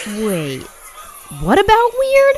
Wait, what about weird?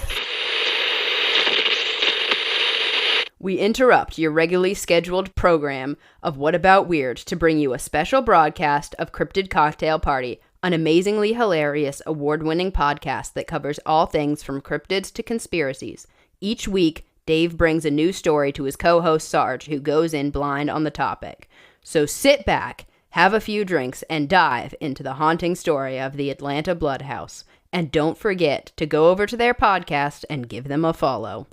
We interrupt your regularly scheduled program of What About Weird to bring you a special broadcast of Cryptid Cocktail Party, an amazingly hilarious, award-winning podcast that covers all things from cryptids to conspiracies. Each week, Dave brings a new story to his co-host Sarge, who goes in blind on the topic. So sit back, have a few drinks, and dive into the haunting story of the Atlanta Blood House. And don't forget to go over to their podcast and give them a follow.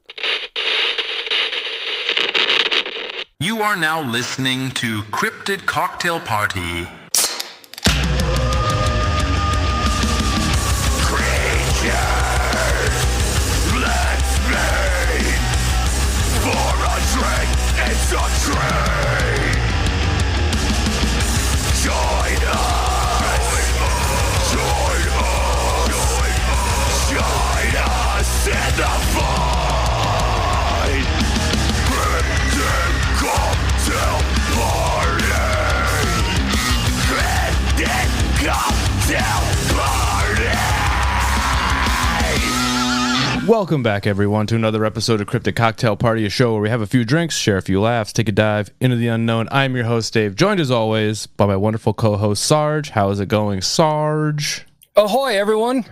You are now listening to Cryptid Cocktail Party. Creatures, let's meet for a drink. It's a treat. Join us. Join us in the fight. Cryptid Cocktail Party. Cryptid Cocktail Party. Welcome back, everyone, to another episode of Cryptid Cocktail Party, a show where we have a few drinks, share a few laughs, take a dive into the unknown. I'm your host, Dave, joined as always by my wonderful co-host, Sarge. How is it going, Sarge? Ahoy, everyone.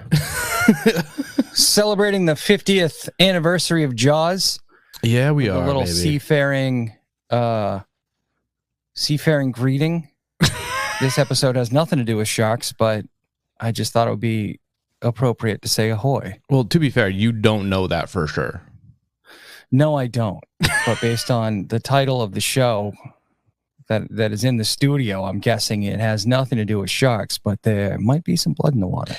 Celebrating the 50th anniversary of Jaws. Yeah, we are, a little baby. seafaring greeting. This episode has nothing to do with sharks, but I just thought it would be appropriate to say ahoy. Well, to be fair, you don't know that for sure. No, I don't. But based on the title of the show that is in the studio, I'm guessing it has nothing to do with sharks, but there might be some blood in the water.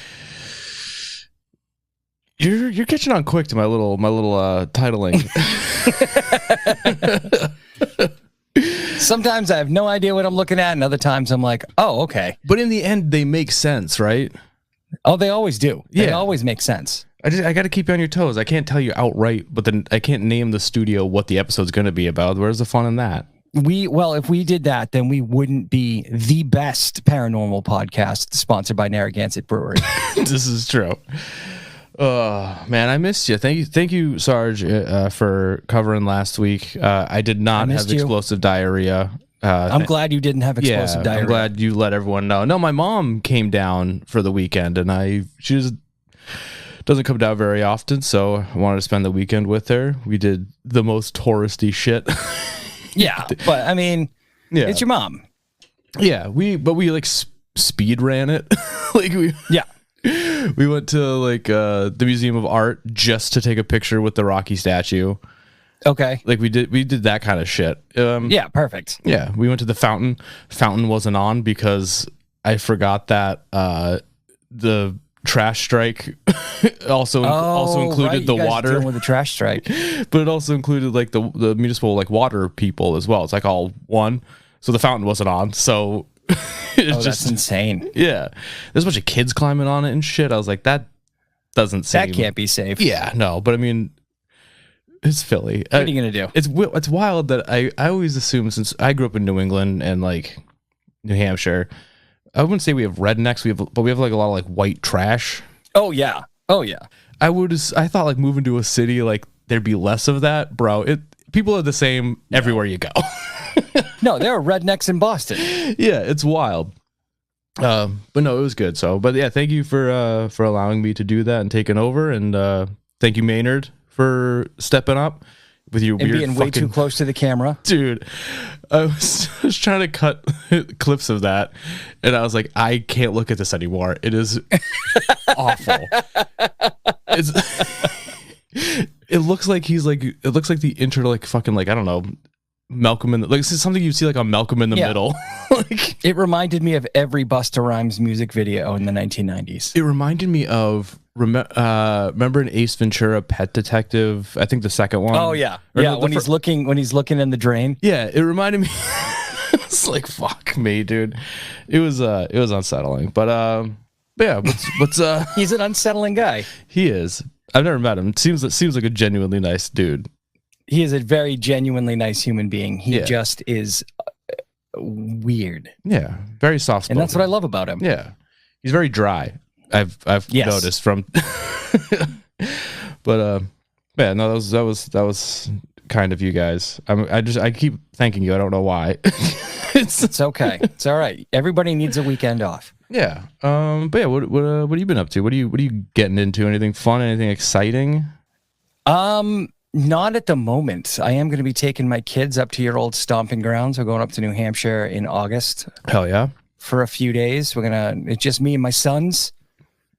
You're catching on quick to my little titling. Sometimes I have no idea what I'm looking at, and other times I'm like, oh, okay. But in the end, they make sense, right? Oh, they always do. They Yeah. always make sense. I got to keep you on your toes. I can't tell you outright, but then I can't name the studio what the episode's going to be about. Where's the fun in that? If we did that, then we wouldn't be the best paranormal podcast sponsored by Narragansett Brewery. This is true. Man, I missed you. Thank you, Sarge, for covering last week. I did not have explosive diarrhea. I'm glad you didn't have explosive diarrhea. I'm glad you let everyone know. No, my mom came down for the weekend, and she just doesn't come down very often, so I wanted to spend the weekend with her. We did the most touristy shit. Yeah, but I mean, it's your mom. Yeah, we like speed ran it. We went to like the Museum of Art just to take a picture with the Rocky statue. Okay. Like we did that kind of shit. Yeah, perfect. Yeah, we went to the fountain. Fountain wasn't on because I forgot that the trash strike also included the water with the trash strike, but it also included like the municipal like water people as well. It's like all one. So the fountain wasn't on. So it's that's insane. Yeah, there's a bunch of kids climbing on it and shit. I was like, that doesn't seem. That can't be safe. Yeah, no, but I mean, it's Philly. What are you gonna do? It's wild that I always assume, since I grew up in New England and like New Hampshire, I wouldn't say we have rednecks. But we have like a lot of like white trash. Oh yeah. I thought like moving to a city like there'd be less of that, bro. People are the same everywhere you go. No, there are rednecks in Boston. Yeah, it's wild. But no, it was good. So, but yeah, thank you for allowing me to do that and taking over, and thank you, Maynard, for stepping up with your and weird being way too close to the camera. Dude, I was trying to cut clips of that, and I was like, I can't look at this anymore. It is awful. It looks like the intro to like fucking like, I don't know, Malcolm in the, like, this is something you see like on Malcolm in the Middle. Like, it reminded me of every Busta Rhymes music video in the 1990s. It reminded me of remember in Ace Ventura, Pet Detective? I think the second one. Oh yeah, when he's looking in the drain. Yeah, it reminded me. It's like, fuck me, dude. It was unsettling, but yeah. What's He's an unsettling guy. He is. I've never met him. It seems like a genuinely nice dude. He is a very genuinely nice human being. He just is weird. Yeah, very soft-spoken. And that's what I love about him. Yeah, he's very dry. I've Yes. noticed from. But yeah, no, that was kind of you guys. I keep thanking you. I don't know why. It's okay. It's all right. Everybody needs a weekend off. Yeah. But yeah, what have you been up to? What are you getting into? Anything fun? Anything exciting? Not at the moment. I am going to be taking my kids up to your old stomping grounds. We're going up to New Hampshire in August Hell yeah. for a few days. It's just me and my sons.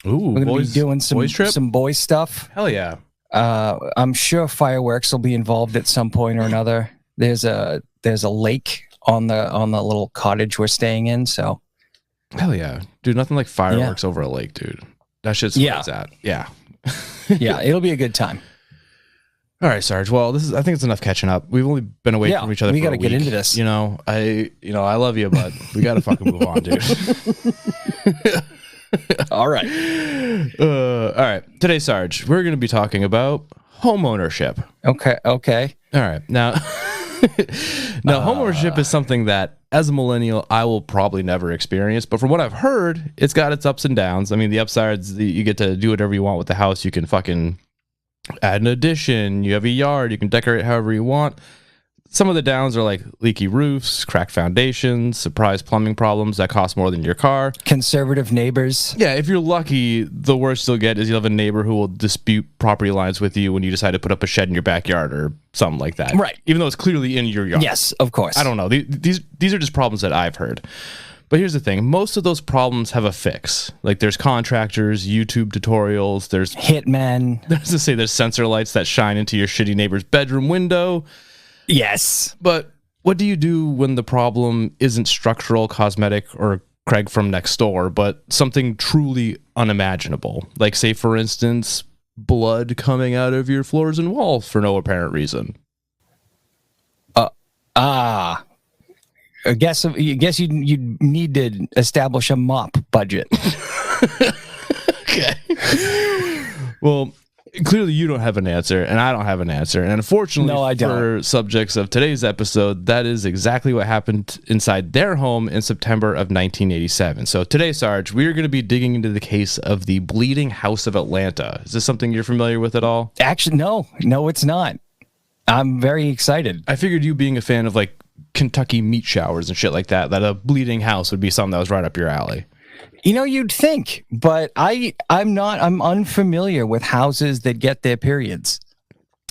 Ooh, We're going to be doing boys trip? some boy stuff. Hell yeah. I'm sure fireworks will be involved at some point or another. There's a lake on the little cottage we're staying in, so Hell yeah. Dude, nothing like fireworks over a lake, dude. That shit's where it's at. Yeah. yeah, it'll be a good time. All right, Sarge. Well, I think it's enough catching up. We've only been away from each other. We got to get into this. I love you, but we got to fucking move on, dude. All right. All right. Today, Sarge, we're going to be talking about home ownership. Okay. All right. Now, home ownership is something that, as a millennial, I will probably never experience. But from what I've heard, it's got its ups and downs. I mean, the upsides, you get to do whatever you want with the house. You can fucking add an addition. You have a yard. You can decorate however you want. Some of the downs are like leaky roofs, cracked foundations, surprise plumbing problems that cost more than your car. Conservative neighbors. Yeah, if you're lucky, the worst you'll get is you'll have a neighbor who will dispute property lines with you when you decide to put up a shed in your backyard or something like that. Right. Even though it's clearly in your yard. Yes, of course. I don't know. These are just problems that I've heard. But here's the thing. Most of those problems have a fix. Like there's contractors, YouTube tutorials, there's hitmen. There's sensor lights that shine into your shitty neighbor's bedroom window. Yes. But what do you do when the problem isn't structural, cosmetic, or Craig from next door, but something truly unimaginable? Like, say, for instance, blood coming out of your floors and walls for no apparent reason. I guess you need to establish a mop budget. Okay. Well, clearly you don't have an answer, and I don't have an answer. And unfortunately, no, I don't. For subjects of today's episode, that is exactly what happened inside their home in September of 1987. So today, Sarge, we are going to be digging into the case of the Bleeding House of Atlanta. Is this something you're familiar with at all? Actually, no, it's not. I'm very excited. I figured you being a fan of like Kentucky meat showers and shit like that a bleeding house would be something that was right up your alley. You'd think, but I'm not. I'm unfamiliar with houses that get their periods.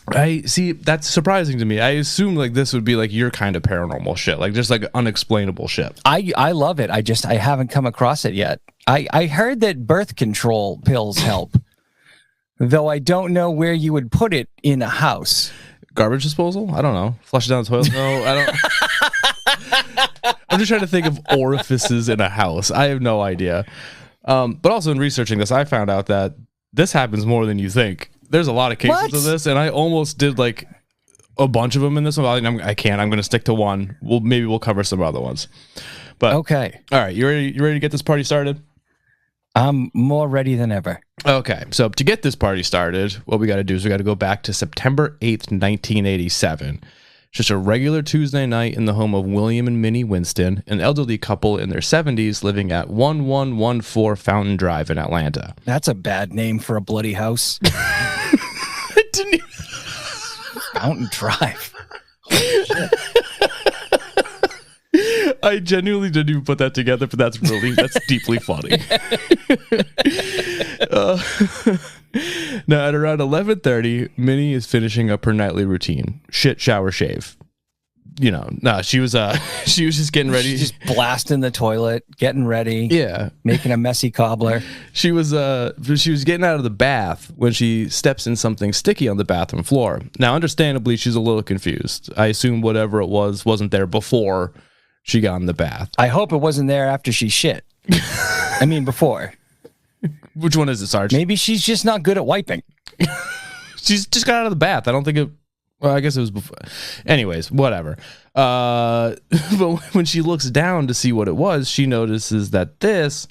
I see. That's surprising to me. I assume like this would be like your kind of paranormal shit, like just like unexplainable shit. I love it. I haven't come across it yet. I heard that birth control pills help, though I don't know where you would put it in a house. Garbage disposal? I don't know. Flush it down the toilet? No, I don't. I'm just trying to think of orifices in a house. I have no idea. But also in researching this, I found out that this happens more than you think. There's a lot of cases of this, and I almost did like a bunch of them in this one. I can't. I'm going to stick to one. Maybe we'll cover some other ones. But okay. All right. You ready to get this party started? I'm more ready than ever. Okay, so to get this party started, what we got to do is we got to go back to September 8th, 1987. It's just a regular Tuesday night in the home of William and Minnie Winston, an elderly couple in their 70s living at 1114 Fountain Drive in Atlanta. That's a bad name for a bloody house. I didn't even... Fountain Drive. I genuinely didn't even put that together, but that's deeply funny. Now at around 11:30, Minnie is finishing up her nightly routine: shit, shower, shave. She was just getting ready. She's just blasting the toilet, getting ready. Yeah, making a messy cobbler. She was getting out of the bath when she steps in something sticky on the bathroom floor. Now, understandably, she's a little confused. I assume whatever it was wasn't there before she got in the bath. I hope it wasn't there after she shit. I mean, before. Which one is it, Sarge? Maybe she's just not good at wiping. She's just got out of the bath. I don't think it... Well, I guess it was before. Anyways, whatever. But when she looks down to see what it was, she notices that this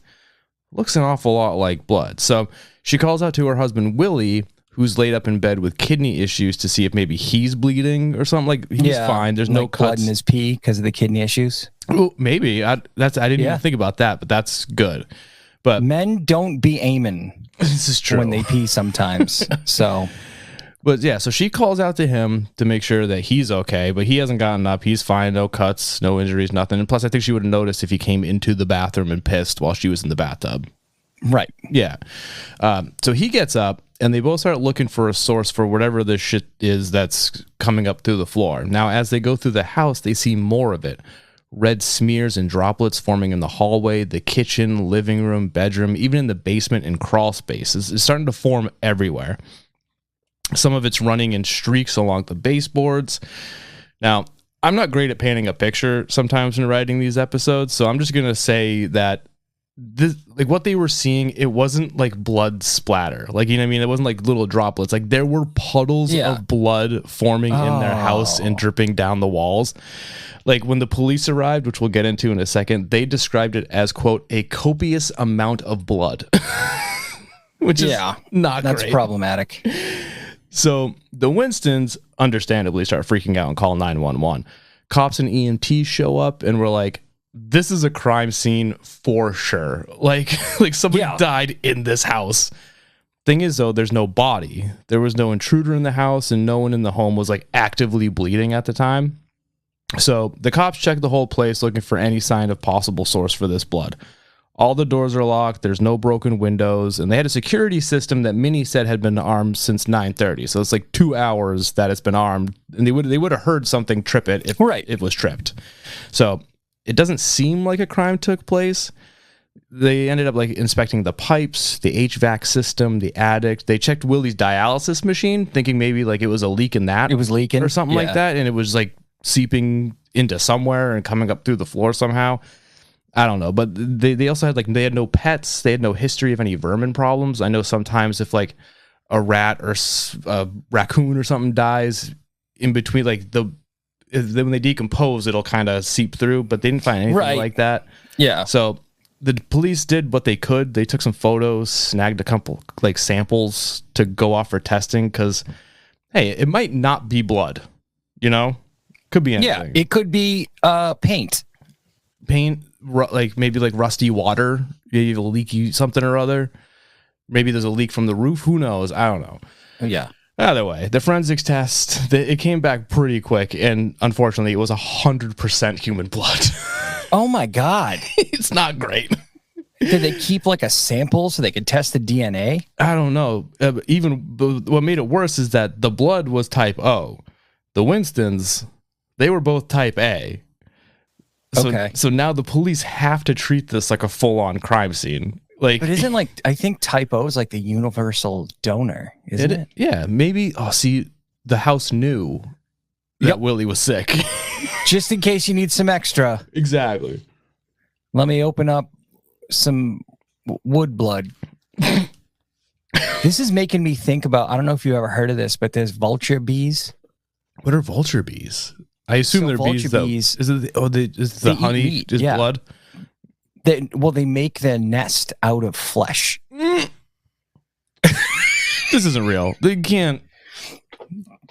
looks an awful lot like blood. So she calls out to her husband, Willie, who's laid up in bed with kidney issues, to see if maybe he's bleeding or something. Like, he's fine. There's no cuts. Blood in his pee because of the kidney issues. Well, maybe. I didn't even think about that, but that's good. But men don't be aiming this is true when they pee sometimes. So, but yeah, so she calls out to him to make sure that he's okay, but he hasn't gotten up. He's fine. No cuts, no injuries, nothing. And plus, I think she would have noticed if he came into the bathroom and pissed while she was in the bathtub. right. Yeah. So he gets up and they both start looking for a source for whatever this shit is that's coming up through the floor. Now, as they go through the house, they see more of it. Red smears and droplets forming in the hallway, the kitchen, living room, bedroom, even in the basement and crawl space. It's starting to form everywhere. Some of it's running in streaks along the baseboards. Now, I'm not great at painting a picture sometimes when writing these episodes, so I'm just going to say that this, like what they were seeing, it wasn't like blood splatter. Like, you know what I mean? It wasn't like little droplets. Like there were puddles of blood forming in their house and dripping down the walls. Like when the police arrived, which we'll get into in a second, they described it as, quote, a copious amount of blood. Which is not that's great. problematic. So the Winstons understandably start freaking out and call 911. Cops and EMTs show up and we're like, this is a crime scene for sure. Like somebody died in this house. Thing is, though, there's no body. There was no intruder in the house and no one in the home was like actively bleeding at the time. So the cops check the whole place looking for any sign of possible source for this blood. All the doors are locked. There's no broken windows. And they had a security system that Minnie said had been armed since 9:30. So it's like 2 hours that it's been armed. And they would have heard something trip it if it was tripped. So it doesn't seem like a crime took place. They ended up like inspecting the pipes, the HVAC system, the attic. They checked Willie's dialysis machine, thinking maybe like it was a leak in that. It was leaking. Or something like that. And it was like seeping into somewhere and coming up through the floor somehow. I don't know, but they also had they had no pets. They had no history of any vermin problems. I know sometimes if like a rat or a raccoon or something dies in between, like when they decompose, it'll kind of seep through, but they didn't find anything like that. Yeah. So the police did what they could. They took some photos, snagged a couple like samples to go off for testing because, hey, it might not be blood, you know? Could be anything. Yeah, it could be paint. Paint. Like maybe like rusty water, maybe a leaky something or other. Maybe there's a leak from the roof. Who knows? I don't know. Yeah. Either way, the forensics test, it came back pretty quick, and unfortunately, it was 100% human blood. Oh my God! It's not great. Did they keep like a sample so they could test the DNA? I don't know. What made it worse is that the blood was type O. The Winstons, they were both type A. So now the police have to treat this like a full-on crime scene. Like, but isn't I think type O is like the universal donor, isn't it? Yeah, maybe. Oh, see, the house knew that Willie was sick. Just in case you need some extra. Exactly. Let me open up some wood blood. This is making me think about, I don't know if you ever heard of this, but there's vulture bees. What are vulture bees? I assume they're bees. Is it the honey is blood? They make their nest out of flesh. This isn't real. They can't.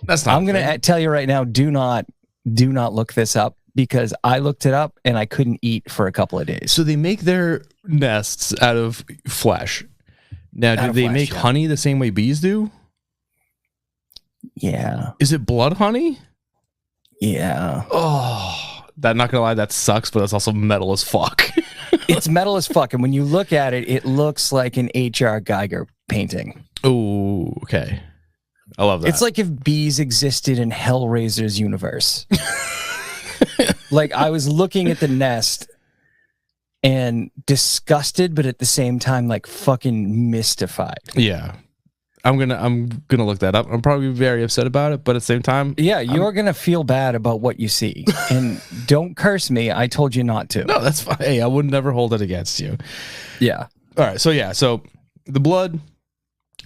That's not. I'm going to tell you right now, do not look this up because I looked it up and I couldn't eat for a couple of days. So they make their nests out of flesh. Now, do they make honey the same way bees do? Yeah. Is it blood honey? Yeah. Oh, not gonna lie, that sucks, but it's also metal as fuck. It's metal as fuck, and when you look at it, it looks like an H.R. Geiger painting. Oh, okay. I love that. It's like if bees existed in Hellraiser's universe. Like I was looking at the nest and disgusted, but at the same time, like fucking mystified. Yeah. I'm gonna look that up. I'm probably very upset about it, but at the same time, yeah, you're gonna feel bad about what you see, and don't curse me. I told you not to. No, that's fine. Hey, I would never hold it against you. Yeah. All right. So the blood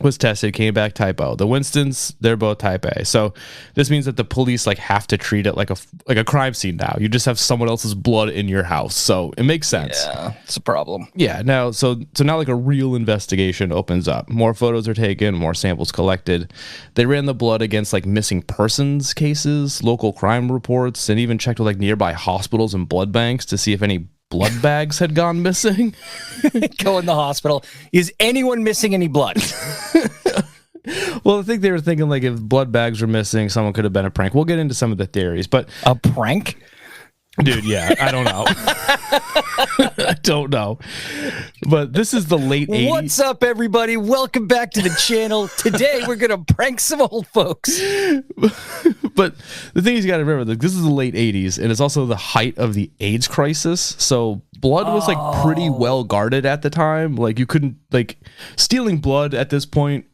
was tested, came back type O. The Winstons, they're both type A. So this means that the police have to treat it like a crime scene now. You just have someone else's blood in your house. So it makes sense. Yeah, it's a problem. Yeah. Now, so now a real investigation opens up. More photos are taken, more samples collected. They ran the blood against missing persons cases, local crime reports, and even checked with nearby hospitals and blood banks to see if any blood bags had gone missing. Go in the hospital. Is anyone missing any blood? Well, I think they were thinking like if blood bags were missing, someone could have been a prank. We'll get into some of the theories, but A prank? dude, yeah, I don't know. I don't know. But this is the late 80s. What's up, everybody? Welcome back to the channel. Today, we're going to prank some old folks. But the thing is, you got to remember, this is the late 80s, and it's also the height of the AIDS crisis. So blood was like pretty well guarded at the time. Like you couldn't, like, stealing blood at this point,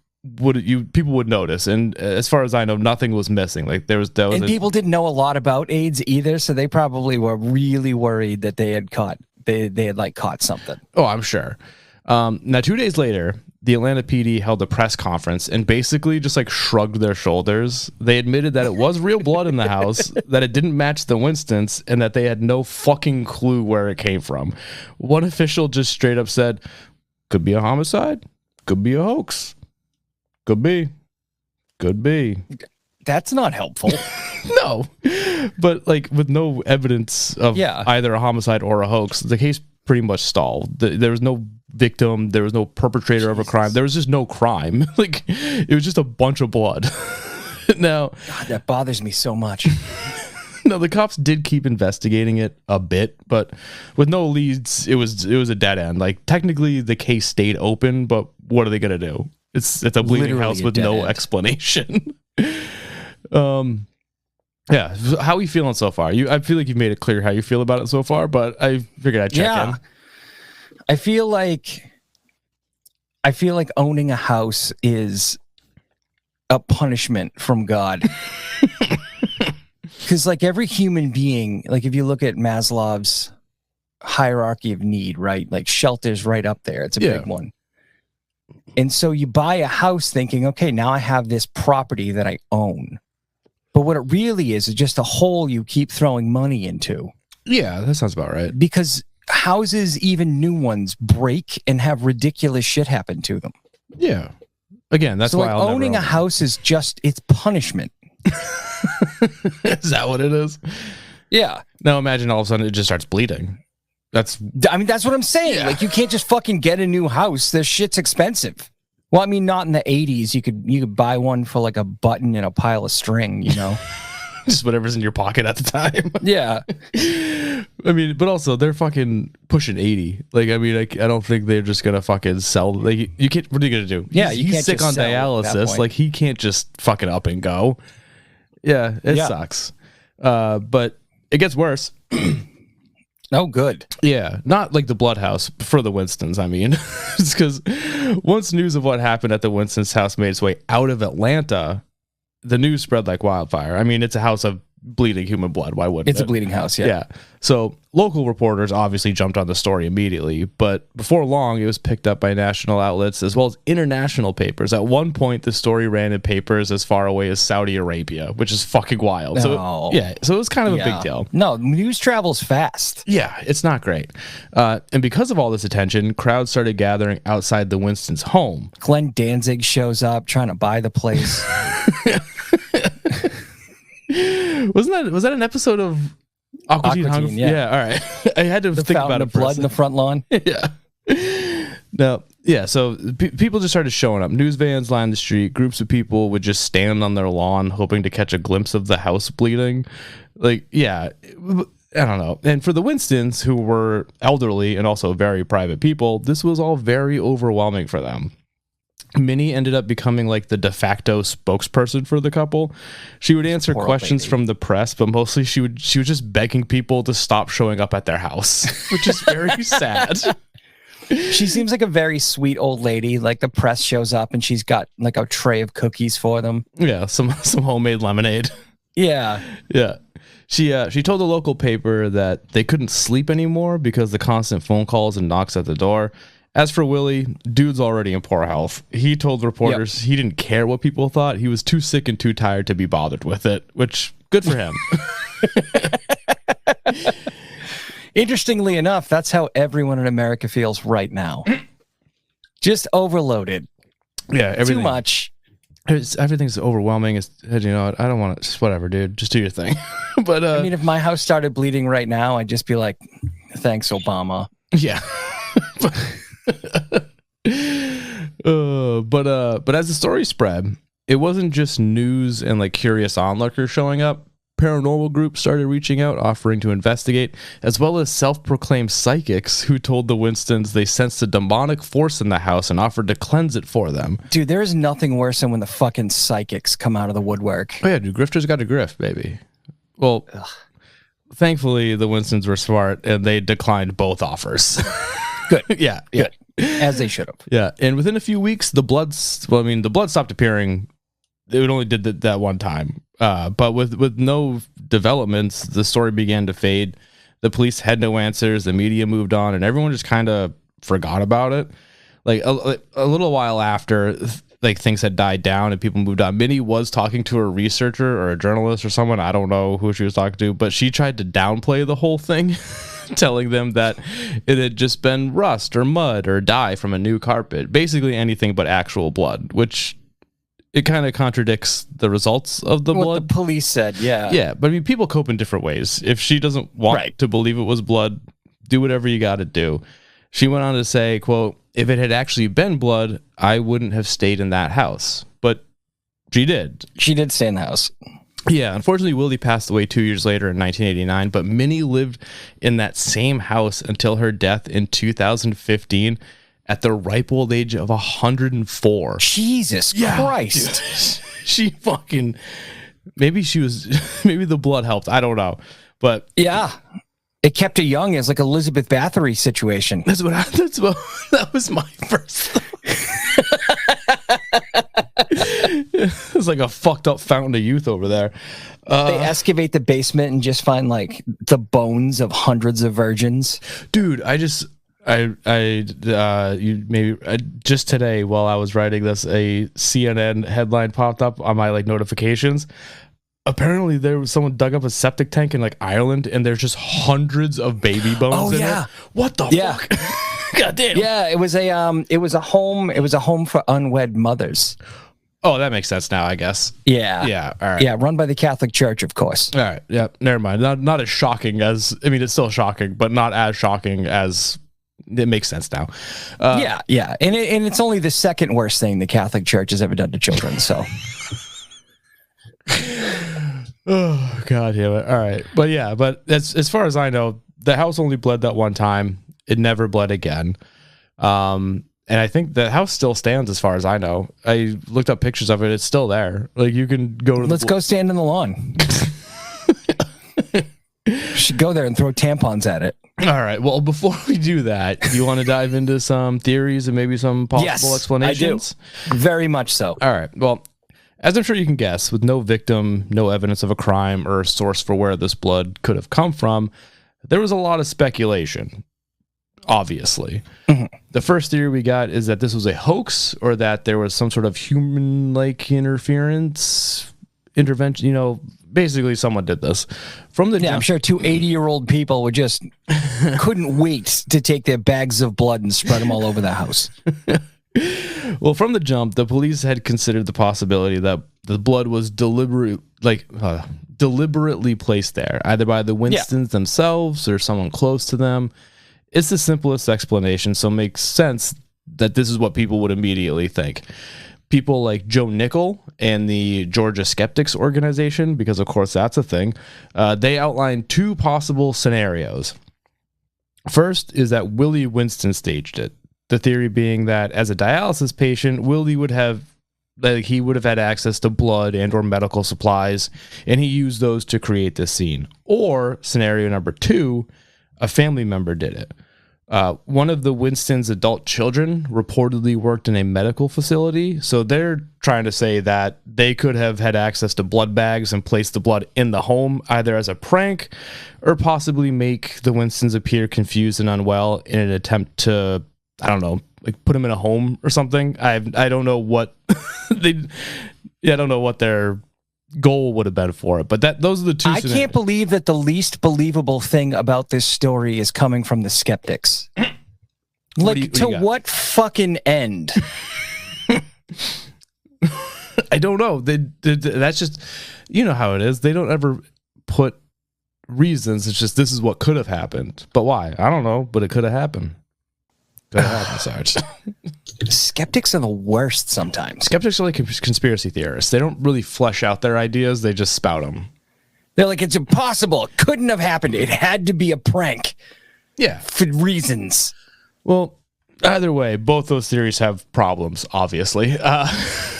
people would notice. And as far as I know, nothing was missing. Like there was And people didn't know a lot about AIDS either, so they probably were really worried that they had caught something. Oh, I'm sure. Now, 2 days later, the Atlanta PD held a press conference and basically just like shrugged their shoulders. They admitted that it was real blood in the house, that it didn't match the Winston's, and that they had no fucking clue where it came from. One official just straight up said, could be a homicide, could be a hoax, could be. That's not helpful. No, but like with no evidence of either a homicide or a hoax, the case pretty much stalled. There was no victim, there was no perpetrator of a crime, there was just no crime. Like it was just a bunch of blood. Now, God, that bothers me so much. No, the cops did keep investigating it a bit, but with no leads, it was a dead end. Like technically, the case stayed open, but what are they gonna do? It's a bleeding Literally house with a dead no end. explanation. Yeah, how are you feeling so far? I feel like you've made it clear how you feel about it so far, but I figured I'd check in. I feel like owning a house is a punishment from God. Because like every human being, like if you look at Maslow's hierarchy of need, right? Like shelter's right up there. It's a big one. And so you buy a house thinking, okay, now I have this property that I own. But what it really is just a hole you keep throwing money into. Yeah, that sounds about right. Because houses, even new ones, break and have ridiculous shit happen to them. Yeah. Again, that's so why like I'll owning never a house is just, it's punishment. Is that what it is? Yeah. Now imagine all of a sudden it just starts bleeding. That's what I'm saying. Yeah. Like you can't just fucking get a new house. This shit's expensive. Well, I mean, not in the 80s. You could buy one for like a button and a pile of string, you know? Just whatever's in your pocket at the time. Yeah. I mean, but also they're fucking pushing 80. Like, I mean, I don't think they're just gonna fucking sell. Like, you can't. What are you gonna do? Yeah, he's sick on dialysis. Like, he can't just fucking up and go. Yeah, it sucks. But it gets worse. Oh, good. Yeah, not like the blood house for the Winstons. I mean, it's because once news of what happened at the Winstons' house made its way out of Atlanta, the news spread like wildfire. I mean, it's a house of bleeding human blood. Why wouldn't It's it? a bleeding house, yeah. Yeah. So local reporters obviously jumped on the story immediately, but before long, it was picked up by national outlets as well as international papers. At one point, the story ran in papers as far away as Saudi Arabia, which is fucking wild. So so it was kind of a big deal. No, news travels fast. Yeah, it's not great. And because of all this attention, crowds started gathering outside the Winston's home. Glenn Danzig shows up trying to buy the place. Was that an episode of Aqua Teen Hunger? Yeah, all right. I had to think about it. The blood in the front lawn. Yeah. No, yeah. So people just started showing up. News vans lined the street. Groups of people would just stand on their lawn, hoping to catch a glimpse of the house bleeding. Like, yeah, I don't know. And for the Winstons, who were elderly and also very private people, this was all very overwhelming for them. Minnie ended up becoming like the de facto spokesperson for the couple. She would answer questions from the press, but mostly she was just begging people to stop showing up at their house, which is very sad. She seems like a very sweet old lady. Like the press shows up and she's got like a tray of cookies for them. Yeah, some homemade lemonade. Yeah. Yeah. She told the local paper that they couldn't sleep anymore because the constant phone calls and knocks at the door. As for Willie, dude's already in poor health. He told reporters he didn't care what people thought. He was too sick and too tired to be bothered with it, which, good for him. Interestingly enough, that's how everyone in America feels right now. Just overloaded. Yeah, everything. Too much. Everything's overwhelming. I don't want to. Just whatever, dude. Just do your thing. But I mean, if my house started bleeding right now, I'd just be like, Thanks, Obama. Yeah. But as the story spread, it wasn't just news and like curious onlookers showing up. Paranormal groups started reaching out, offering to investigate, as well as self-proclaimed psychics who told the Winstons they sensed a demonic force in the house and offered to cleanse it for them. Dude, there is nothing worse than when the fucking psychics come out of the woodwork. Oh yeah, dude, grifters got a grift, baby. Well, thankfully the Winstons were smart and they declined both offers. Good. Yeah. Good. As they should have. Yeah, and within a few weeks, the blood stopped appearing. It only did that one time. But with no developments, the story began to fade. The police had no answers. The media moved on, and everyone just kind of forgot about it. Like a little while after, like things had died down and people moved on. Minnie was talking to a researcher or a journalist or someone. I don't know who she was talking to, but she tried to downplay the whole thing, telling them that it had just been rust or mud or dye from a new carpet, basically anything but actual blood, which it kind of contradicts the results of the blood. What the police said, yeah. Yeah, but I mean, people cope in different ways. If she doesn't want to believe it was blood, do whatever you got to do. She went on to say, quote, "If it had actually been blood, I wouldn't have stayed in that house." But she did. She did stay in the house. Yeah, unfortunately, Willie passed away 2 years later in 1989, but Minnie lived in that same house until her death in 2015 at the ripe old age of 104. Jesus Christ. Dude. She fucking... Maybe the blood helped. I don't know. But... Yeah. It kept her young as like Elizabeth Bathory situation. That was my first thought. It's like a fucked up fountain of youth over there. They excavate the basement and just find like the bones of hundreds of virgins. Dude, just today while I was writing this, a CNN headline popped up on my like notifications. Apparently there was someone dug up a septic tank in like Ireland and there's just hundreds of baby bones in it. What the fuck? God damn. Yeah, it was a home for unwed mothers. Oh, that makes sense now, I guess. Yeah. Yeah. All right. Yeah, run by the Catholic Church, of course. All right. Yeah. Never mind. Not as shocking as, I mean, it's still shocking, but not as shocking as it makes sense now. Yeah. And it's only the second worst thing the Catholic Church has ever done to children. So. Oh, God damn it. All right. But as far as I know, the house only bled that one time. It never bled again. And I think the house still stands as far as I know. I looked up pictures of it. It's still there. Like you can go to Let's go stand in the lawn. Should go there and throw tampons at it. All right. Well, before we do that, you want to dive into some theories and maybe some possible explanations? I do. Very much so. All right. Well, as I'm sure you can guess, with no victim, no evidence of a crime or a source for where this blood could have come from, there was a lot of speculation. Obviously. Mm-hmm. The first theory we got is that this was a hoax or that there was some sort of human-like intervention, basically someone did this. I'm sure 2 80-year-old people would just couldn't wait to take their bags of blood and spread them all over the house. Well, from the jump, the police had considered the possibility that the blood was deliberately placed there, either by the Winstons themselves or someone close to them. It's the simplest explanation, so it makes sense that this is what people would immediately think. People like Joe Nickel and the Georgia Skeptics organization, because of course that's a thing, they outlined 2 possible scenarios. First is that Willie Winston staged it. The theory being that as a dialysis patient, Willie would have had access to blood and or medical supplies, and he used those to create this scene. Or scenario number 2, a family member did it. One of the Winston's adult children reportedly worked in a medical facility, so they're trying to say that they could have had access to blood bags and placed the blood in the home, either as a prank or possibly make the Winstons appear confused and unwell in an attempt to, I don't know, like put them in a home or something. I don't know what I don't know what their goal would have been for it, but those are the 2 I can't believe that the least believable thing about this story is coming from the skeptics. What fucking end? I don't know. That's just, you know how it is. They don't ever put reasons. It's just this is what could have happened. But why? I don't know, but it could have happened. Could have happened, Sarge. Skeptics are the worst sometimes. Skeptics are like conspiracy theorists. They don't really flesh out their ideas. They just spout them. They're like, it's impossible. It couldn't have happened. It had to be a prank. Yeah. For reasons. Well, either way, both those theories have problems, obviously.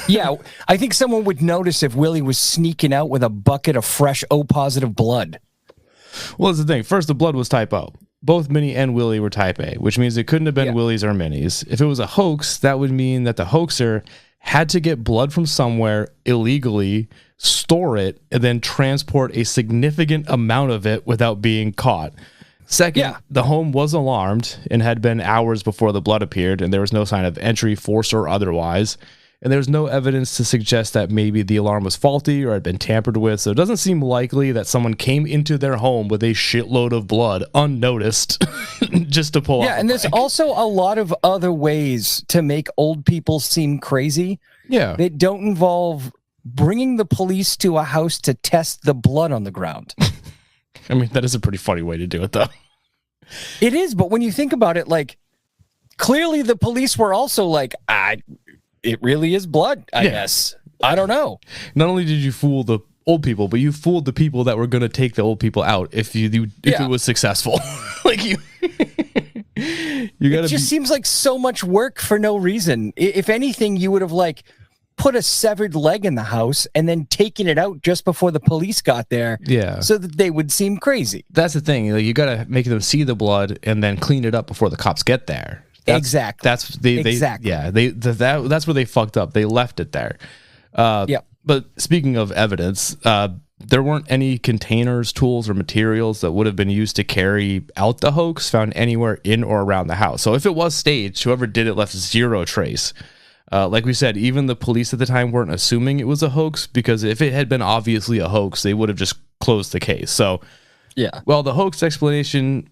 Yeah, I think someone would notice if Willie was sneaking out with a bucket of fresh O-positive blood. Well, that's the thing. First, the blood was type O. Both Minnie and Willie were type A, which means it couldn't have been Willie's or Minnie's. If it was a hoax, that would mean that the hoaxer had to get blood from somewhere illegally, store it, and then transport a significant amount of it without being caught. Second, the home was alarmed and had been hours before the blood appeared, and there was no sign of entry, force, or otherwise. And there's no evidence to suggest that maybe the alarm was faulty or had been tampered with, so it doesn't seem likely that someone came into their home with a shitload of blood unnoticed just to pull out. Yeah, and there's also a lot of other ways to make old people seem crazy. Yeah. That don't involve bringing the police to a house to test the blood on the ground. I mean, that is a pretty funny way to do it, though. It is, but when you think about it, like, clearly the police were also like, it really is blood, I guess. I don't know. Not only did you fool the old people, but you fooled the people that were going to take the old people out if it was successful. Like you got to. It just seems like so much work for no reason. If anything, you would have like put a severed leg in the house and then taken it out just before the police got there. Yeah. So that they would seem crazy. That's the thing. Like, you got to make them see the blood and then clean it up before the cops get there. Exactly. That's where they fucked up. They left it there. But speaking of evidence, there weren't any containers, tools, or materials that would have been used to carry out the hoax found anywhere in or around the house. So if it was staged, whoever did it left zero trace. Like we said, even the police at the time weren't assuming it was a hoax, because if it had been obviously a hoax, they would have just closed the case. So, well, the hoax explanation,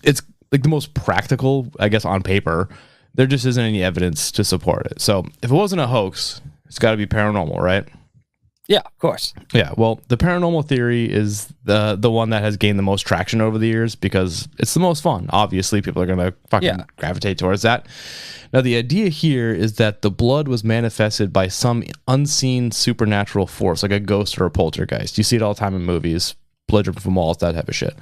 it's like the most practical, I guess, on paper. There just isn't any evidence to support it. So if it wasn't a hoax, it's got to be paranormal, right? Yeah, of course. Yeah, well, the paranormal theory is the one that has gained the most traction over the years because it's the most fun. Obviously, people are going to fucking gravitate towards that. Now, the idea here is that the blood was manifested by some unseen supernatural force, like a ghost or a poltergeist. You see it all the time in movies, blood dripping from walls, that type of shit.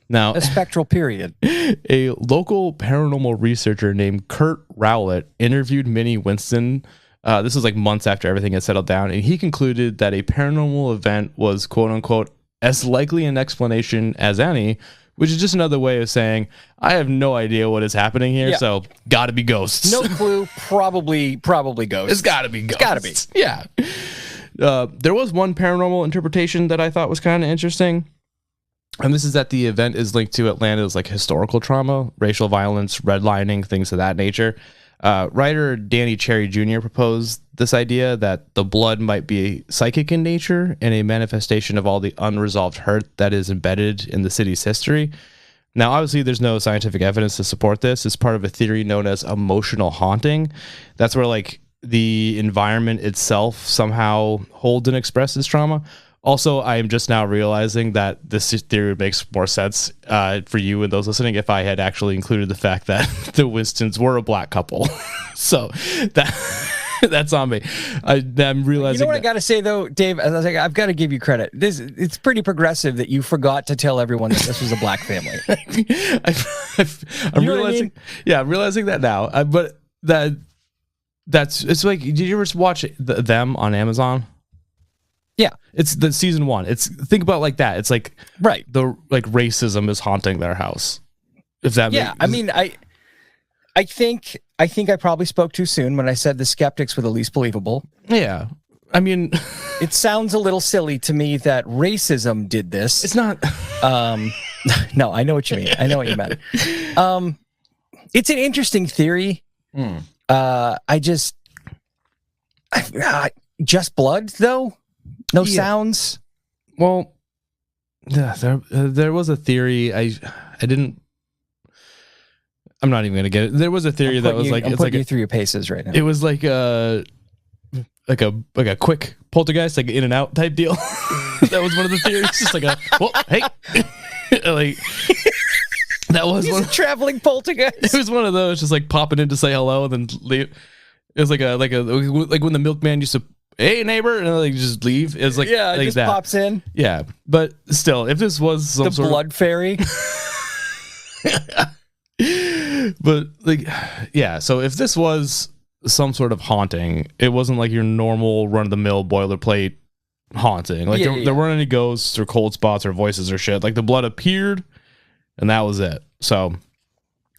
Now, a spectral period. A local paranormal researcher named Kurt Rowlett interviewed Minnie Winston. This was like months after everything had settled down, and he concluded that a paranormal event was, quote unquote, as likely an explanation as any, which is just another way of saying, I have no idea what is happening here, so gotta be ghosts. No clue, probably ghosts. It's gotta be ghosts. It's gotta be. Yeah. There was one paranormal interpretation that I thought was kind of interesting. And this is that the event is linked to Atlanta's like historical trauma, racial violence, redlining, things of that nature. Writer Danny Cherry Jr. proposed this idea that the blood might be psychic in nature and a manifestation of all the unresolved hurt that is embedded in the city's history. Now, obviously, there's no scientific evidence to support this. It's part of a theory known as emotional haunting. That's where like the environment itself somehow holds and expresses trauma. Also, I am just now realizing that this theory makes more sense for you and those listening if I had actually included the fact that the Winstons were a black couple. So that's on me. I'm realizing. You know what I got to say though, Dave? I was like, I've got to give you credit. It's pretty progressive that you forgot to tell everyone that this was a black family. I'm realizing. Yeah, I'm realizing that now. But it's like, did you ever watch them on Amazon? Yeah, it's the season 1. It's think about it like that. It's like the like racism is haunting their house. If that I mean, I think I probably spoke too soon when I said the skeptics were the least believable. Yeah, I mean, it sounds a little silly to me that racism did this. It's not. No, I know what you mean. I know what you meant. It's an interesting theory. Just blood though. No sounds. Well, yeah, there was a theory. I'm not even gonna get it. There was a theory that was like I'm putting you through your paces right now. It was like a quick poltergeist, like in and out type deal. That was one of the theories. Just like hey, like that was He's a traveling poltergeist. It was one of those, just like popping in to say hello and then leave. It was like when the milkman used to, hey neighbor, and then like just leave. It's like Yeah, it like just that. pops in. Yeah, but still, if this was some The sort blood fairy. but like, yeah. So if this was some sort of haunting, it wasn't like your normal run of the mill boilerplate haunting. Like there weren't any ghosts or cold spots or voices or shit. Like the blood appeared, and that was it. So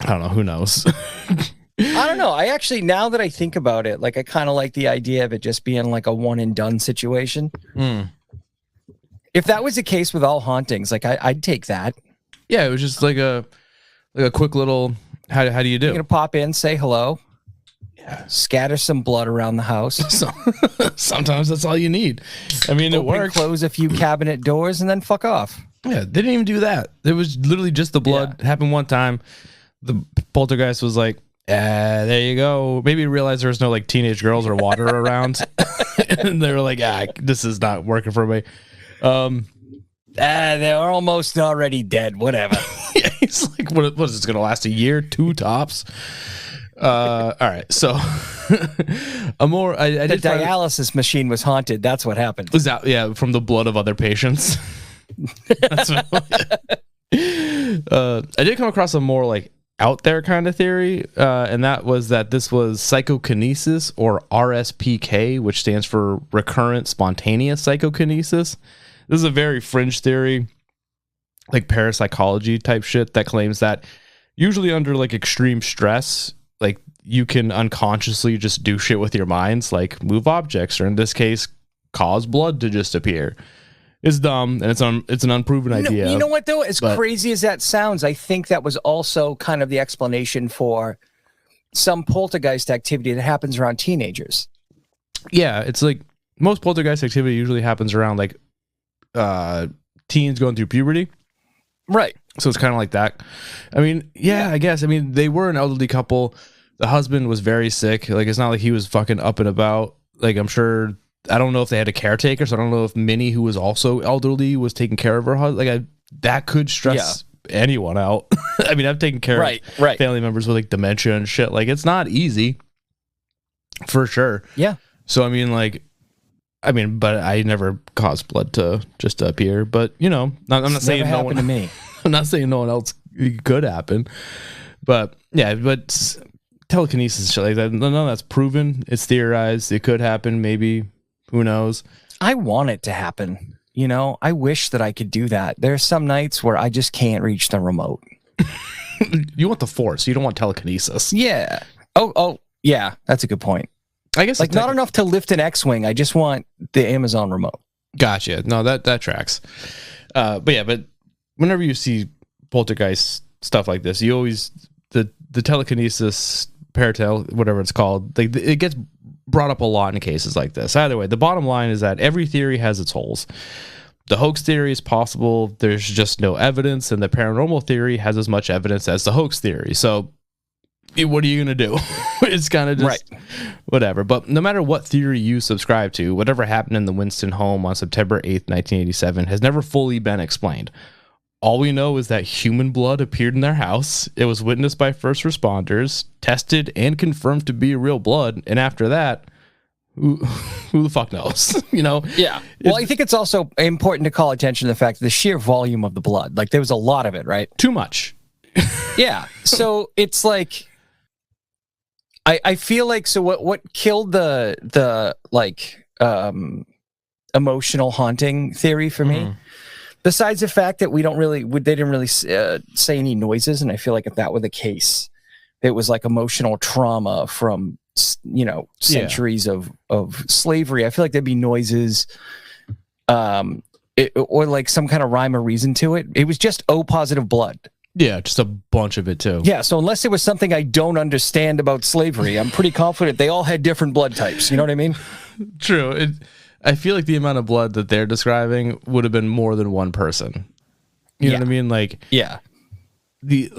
I don't know. Who knows? I don't know. I actually, now that I think about it, like I kind of like the idea of it just being like a one and done situation. If that was the case with all hauntings, like I'd take that. Yeah, it was just like a quick little how do you do? You're gonna pop in, say hello, scatter some blood around the house. So, sometimes that's all you need. I mean, it works. Close a few cabinet doors and then fuck off. Yeah, they didn't even do that. It was literally just the blood. Happened one time. The poltergeist was like, there you go. Maybe realized there was no like teenage girls or water around. And they were like, this is not working for me. They're almost already dead. Whatever. Yeah, he's like, what is this going to last a year? 2 tops? All right. So the dialysis machine was haunted. That's what happened. Was that, yeah, from the blood of other patients. That's what, I did come across a more like out there kind of theory, and that was that this was psychokinesis, or RSPK, which stands for recurrent spontaneous psychokinesis. This is a very fringe theory, like parapsychology type shit, that claims that usually under like extreme stress, like you can unconsciously just do shit with your minds, like move objects, or in this case, cause blood to just appear. It's dumb, and it's an unproven idea. You know what, though? As crazy as that sounds, I think that was also kind of the explanation for some poltergeist activity that happens around teenagers. Yeah, it's like most poltergeist activity usually happens around like teens going through puberty. Right. So it's kind of like that. I mean, yeah, I guess. I mean, they were an elderly couple. The husband was very sick. Like, it's not like he was fucking up and about. Like, I'm sure... I don't know if they had a caretaker, so I don't know if Minnie, who was also elderly, was taking care of her husband. Like, that could stress anyone out. I mean, I've taken care of family members with like dementia and shit. Like, it's not easy, for sure. Yeah. So I mean, but I never caused blood to just appear. But you know, I'm not saying no one to me. I'm not saying no one else could happen. But yeah, but telekinesis shit like that, none of that's proven. It's theorized. It could happen, maybe. Who knows? I want it to happen. You know, I wish that I could do that. There's some nights where I just can't reach the remote. You want the force. You don't want telekinesis. Yeah. Oh, yeah. That's a good point. I guess like not enough to lift an X-wing. I just want the Amazon remote. Gotcha. No, that tracks. But whenever you see poltergeist stuff like this, you always the telekinesis, paratel, whatever it's called, like it gets brought up a lot in cases like this. Either way, the bottom line is that every theory has its holes. The hoax theory is possible. There's just no evidence, and the paranormal theory has as much evidence as the hoax theory. So what are you going to do? It's kind of just whatever. But no matter what theory you subscribe to, whatever happened in the Winston home on September 8th, 1987 has never fully been explained. All we know is that human blood appeared in their house. It was witnessed by first responders, tested and confirmed to be real blood. And after that, who the fuck knows? You know? Yeah. Well, I think it's also important to call attention to the fact that the sheer volume of the blood. Like, there was a lot of it, right? Too much. Yeah. So it's like, I feel like, so what killed the emotional haunting theory for me? Besides the fact that they didn't really say any noises, and I feel like if that were the case, it was like emotional trauma from centuries of slavery. I feel like there'd be noises, or like some kind of rhyme or reason to it. It was just O positive blood. Yeah, just a bunch of it too. Yeah, so unless it was something I don't understand about slavery, I'm pretty confident they all had different blood types. You know what I mean? True. I feel like the amount of blood that they're describing would have been more than one person. You know what I mean? Like, yeah. The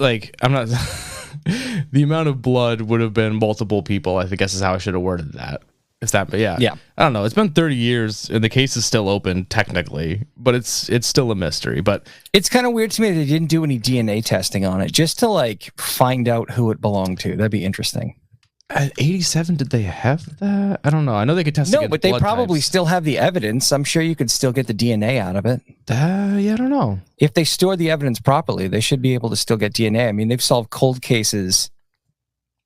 amount of blood would have been multiple people, I guess is how I should have worded that. But yeah. I don't know. It's been 30 years and the case is still open technically, but it's still a mystery. But it's kind of weird to me they didn't do any DNA testing on it just to like find out who it belonged to. That'd be interesting. At 87, did they have that? I don't know. I know they could test. No, but they probably still have the evidence. I'm sure you could still get the DNA out of it. Yeah, I don't know. If they store the evidence properly, they should be able to still get DNA. I mean, they've solved cold cases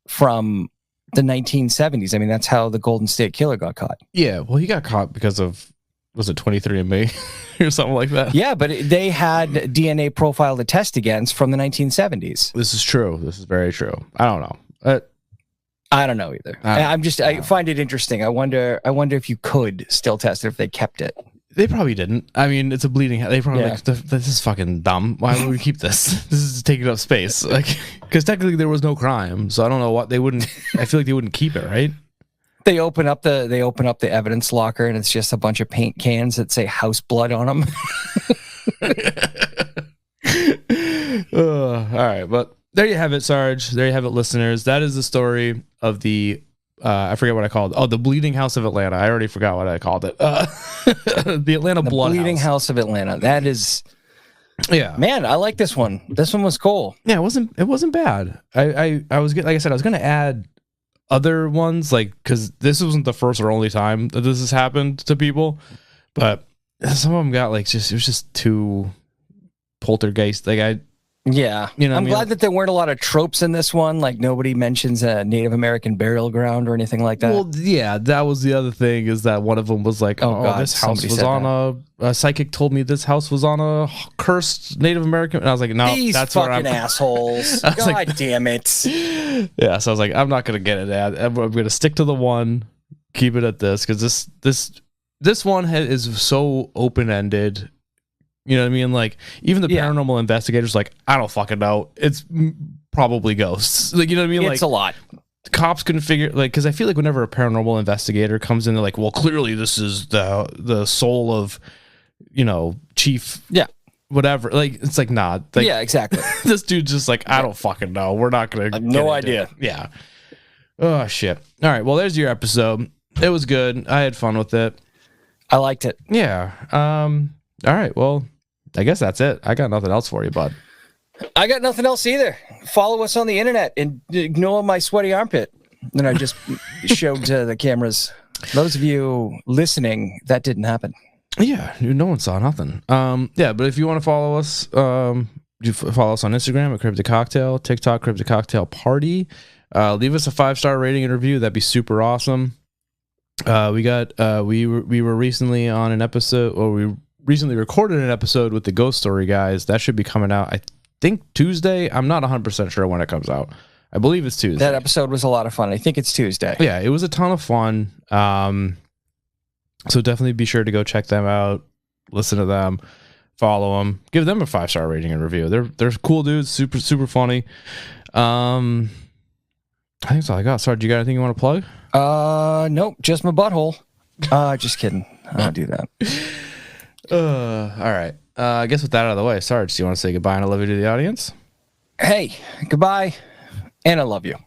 from the 1970s. I mean, that's how the Golden State Killer got caught. Yeah, well, he got caught because of, was it 23andMe or something like that? Yeah, but they had DNA profile to test against from the 1970s. This is true. This is very true. I don't know. I don't know either. I find it interesting. I wonder if you could still test it if they kept it. They probably didn't. I mean, it's a bleeding. They probably like, this is fucking dumb. Why would we keep this? This is taking up space. Like, because technically there was no crime, so I don't know what they wouldn't. I feel like they wouldn't keep it, right? They open up the evidence locker and it's just a bunch of paint cans that say house blood on them. All right, but there you have it, Sarge. There you have it, listeners. That is the story of the, I forget what I called it. Oh, the Bleeding House of Atlanta. I already forgot what I called it. The Atlanta Blood Bleeding House of Atlanta. That is, yeah. Man, I like this one. This one was cool. Yeah, it wasn't bad. I was like I said, I was gonna add other ones, like, because this wasn't the first or only time that this has happened to people, but some of them got like it was just too poltergeist. Like Yeah, I'm glad that there weren't a lot of tropes in this one. Like nobody mentions a Native American burial ground or anything like that. Well, yeah, that was the other thing, is that one of them was like, "Oh, God, this house was on a psychic told me this house was on a cursed Native American," and I was like, "No, these that's fucking where I'm." assholes. God damn it! Yeah, so I was like, I'm not gonna get it. I'm gonna stick to the one, keep it at this, because this one is so open ended. You know what I mean? Like, even the paranormal investigators, like, I don't fucking know. It's probably ghosts. Like, you know what I mean? It's a lot. Cops couldn't figure, like, because I feel like whenever a paranormal investigator comes in, they're like, well, clearly this is the soul of, chief. Yeah. Whatever. Like, it's like, nah. Like, yeah, exactly. This dude's just like, I don't fucking know. We're not going to. No idea. Yeah. Oh, shit. All right. Well, there's your episode. It was good. I had fun with it. I liked it. Yeah. All right. Well, I guess that's it. I got nothing else for you, bud. I got nothing else either. Follow us on the internet and ignore my sweaty armpit that I just showed to the cameras. Those of you listening, that didn't happen. Yeah, no one saw nothing. Yeah, but if you want to follow us, you follow us on Instagram at Cryptid Cocktail, TikTok Cryptid Cocktail Party. Leave us a 5-star rating and review. That'd be super awesome. We were recently on an episode, or we recently recorded an episode with the Ghost Story guys. That should be coming out, I think, Tuesday. I'm not 100% sure when it comes out. I believe it's Tuesday. That episode was a lot of fun. I think it's Tuesday. Yeah, it was a ton of fun. So definitely be sure to go check them out, listen to them, follow them, give them a 5-star rating and review. They're cool dudes, super, super funny. I think that's all I got. Sarge, you got anything you want to plug? Nope, just my butthole. Just kidding. I don't do that. All right. I guess with that out of the way, Sarge, do you want to say goodbye and I love you to the audience? Hey, goodbye, and I love you.